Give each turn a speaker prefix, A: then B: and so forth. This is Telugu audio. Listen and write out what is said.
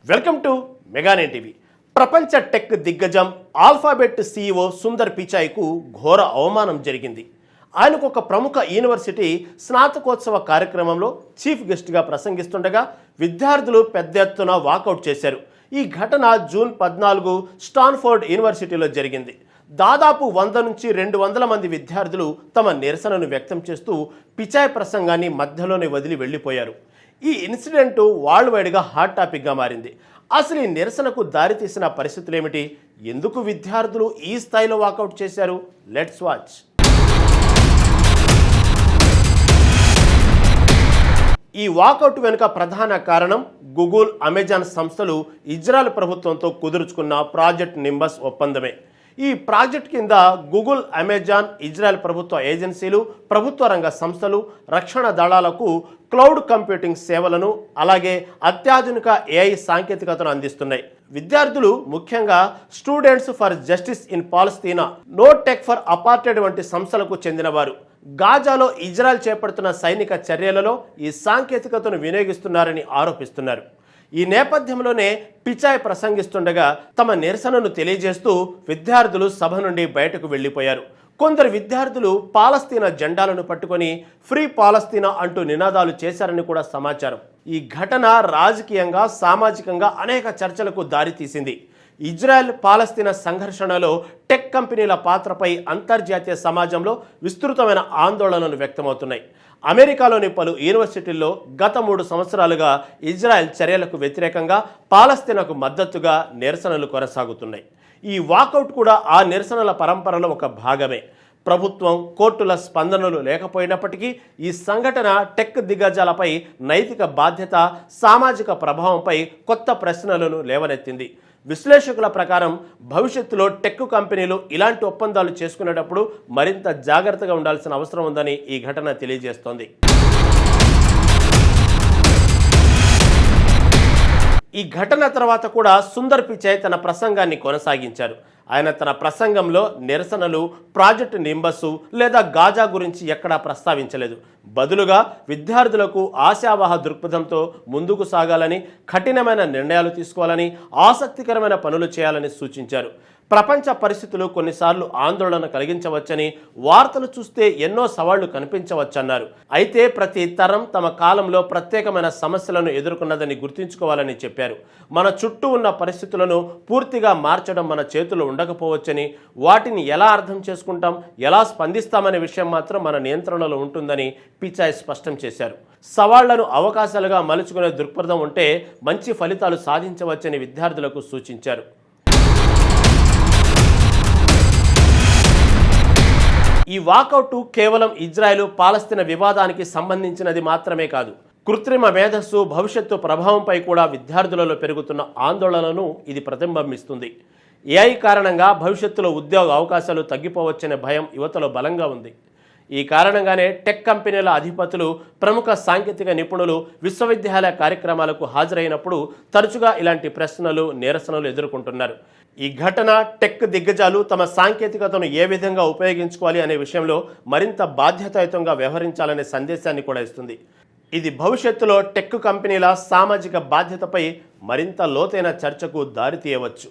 A: Welcome to Mega Nine TV. ప్రపంచ టెక్ దిగ్గజం ఆల్ఫాబెట్ సీఈఓ సుందర్ పిచాయ్కు ఘోర అవమానం జరిగింది. ఆయనకు ఒక ప్రముఖ యూనివర్సిటీ స్నాతకోత్సవ కార్యక్రమంలో చీఫ్ గెస్ట్గా ప్రసంగిస్తుండగా విద్యార్థులు పెద్ద ఎత్తున వాకౌట్ చేశారు. ఈ ఘటన జూన్ 14 స్టాన్ఫోర్డ్ యూనివర్సిటీలో జరిగింది. దాదాపు 100 నుంచి 200 మంది విద్యార్థులు తమ నిరసనను వ్యక్తం చేస్తూ పిచాయ్ ప్రసంగాన్ని మధ్యలోనే వదిలి వెళ్ళిపోయారు. ఈ ఇన్సిడెంట్ వరల్డ్ వైడ్గా హాట్ టాపిక్గా మారింది. అసలు ఈ నిరసనకు దారితీసిన పరిస్థితులు ఏమిటి? ఎందుకు విద్యార్థులు ఈ స్థాయిలో వాకౌట్ చేశారు? Let's watch. ఈ వాకౌట్ వెనుక ప్రధాన కారణం గూగుల్, అమెజాన్ సంస్థలు ఇజ్రాయెల్ ప్రభుత్వంతో కుదుర్చుకున్న ప్రాజెక్ట్ నింబస్ ఒప్పందమే. ఈ ప్రాజెక్ట్ కింద గూగుల్, అమెజాన్, ఇజ్రాయెల్ ప్రభుత్వ ఏజెన్సీలు, ప్రభుత్వ రంగ సంస్థలు, రక్షణ దళాలకు క్లౌడ్ కంప్యూటింగ్ సేవలను, అలాగే అత్యాధునిక ఏఐ సాంకేతికతను అందిస్తున్నాయి. విద్యార్థులు, ముఖ్యంగా students for justice in Palestine, no tech for apartheid వంటి సంస్థలకు చెందినవారు గాజాలో ఇజ్రాయెల్ చేపడుతున్న సైనిక చర్యలలో ఈ సాంకేతికతను వినియోగిస్తున్నారని ఆరోపిస్తున్నారు. ఈ నేపథ్యంలోనే పిచాయ్ ప్రసంగిస్తుండగా తమ నిరసనను తెలియజేస్తూ విద్యార్థులు సభ నుండి బయటకు వెళ్లిపోయారు. కొందరు విద్యార్థులు పాలస్తీనా జెండాలను పట్టుకొని ఫ్రీ పాలస్తీనా అంటూ నినాదాలు చేశారని కూడా సమాచారం. ఈ ఘటన రాజకీయంగా, సామాజికంగా అనేక చర్చలకు దారితీసింది. ఇజ్రాయెల్ పాలస్తీనా సంఘర్షణలో టెక్ కంపెనీల పాత్రపై అంతర్జాతీయ సమాజంలో విస్తృతమైన ఆందోళనలు వ్యక్తమవుతున్నాయి. అమెరికాలోని పలు యూనివర్సిటీల్లో గత 3 సంవత్సరాలుగా ఇజ్రాయెల్ చర్యలకు వ్యతిరేకంగా, పాలస్తీనాకు మద్దతుగా నిరసనలు కొనసాగుతున్నాయి. ఈ వాకౌట్ కూడా ఆ నిరసనల పరంపరలో ఒక భాగమే. ప్రభుత్వం, కోర్టుల స్పందనలు లేకపోయినప్పటికీ ఈ సంఘటన టెక్ దిగ్గజాలపై నైతిక బాధ్యత, సామాజిక ప్రభావంపై కొత్త ప్రశ్నలను లేవనెత్తింది. విశ్లేషకుల ప్రకారం భవిష్యత్తులో టెక్ కంపెనీలు ఇలాంటి ఒప్పందాలు చేసుకునేటప్పుడు మరింత జాగ్రత్తగా ఉండాల్సిన అవసరం ఉందని ఈ ఘటన తెలియజేస్తోంది. ఈ ఘటన తర్వాత కూడా సుందర్ పిచాయ్ తన ప్రసంగాన్ని కొనసాగించారు. ఆయన తన ప్రసంగంలో నిరసనలు, ప్రాజెక్టు నింబస్సు లేదా గాజా గురించి ఎక్కడా ప్రస్తావించలేదు. బదులుగా విద్యార్థులకు ఆశావహ దృక్పథంతో ముందుకు సాగాలని, కఠినమైన నిర్ణయాలు తీసుకోవాలని, ఆసక్తికరమైన పనులు చేయాలని సూచించారు. ప్రపంచ పరిస్థితులు కొన్నిసార్లు ఆందోళన కలిగించవచ్చని, వార్తలు చూస్తే ఎన్నో సవాళ్లు కనిపించవచ్చన్నారు. అయితే ప్రతి తరం తమ కాలంలో ప్రత్యేకమైన సమస్యలను ఎదుర్కొన్నదని గుర్తుంచుకోవాలని చెప్పారు. మన చుట్టూ ఉన్న పరిస్థితులను పూర్తిగా మార్చడం మన చేతుల్లో ఉండకపోవచ్చని, వాటిని ఎలా అర్థం చేసుకుంటాం, ఎలా స్పందిస్తామనే విషయం మాత్రం మన నియంత్రణలో ఉంటుందని పిచాయ్ స్పష్టం చేశారు. సవాళ్లను అవకాశాలుగా మలుచుకునే దృక్పథం ఉంటే మంచి ఫలితాలు సాధించవచ్చని విద్యార్థులకు సూచించారు. ఈ వాకౌట్ కేవలం ఇజ్రాయెల్, పాలస్తీనా వివాదానికి సంబంధించినది మాత్రమే కాదు. కృత్రిమ మేధస్సు భవిష్యత్తు ప్రభావంపై కూడా విద్యార్థులలో పెరుగుతున్న ఆందోళనను ఇది ప్రతిబింబిస్తుంది. ఏఐ కారణంగా భవిష్యత్తులో ఉద్యోగ అవకాశాలు తగ్గిపోవచ్చనే భయం యువతలో బలంగా ఉంది. ఈ కారణంగానే టెక్ కంపెనీల అధిపతులు, ప్రముఖ సాంకేతిక నిపుణులు విశ్వవిద్యాలయ కార్యక్రమాలకు హాజరైనప్పుడు తరచుగా ఇలాంటి ప్రశ్నలు, నిరసనలు ఎదుర్కొంటున్నారు. ఈ ఘటన టెక్ దిగ్గజాలు తమ సాంకేతికతను ఏ విధంగా ఉపయోగించుకోవాలి అనే విషయంలో మరింత బాధ్యతాయుతంగా వ్యవహరించాలనే సందేశాన్ని కూడా ఇస్తుంది. ఇది భవిష్యత్తులో టెక్ కంపెనీల సామాజిక బాధ్యతపై మరింత లోతైన చర్చకు దారితీయవచ్చు.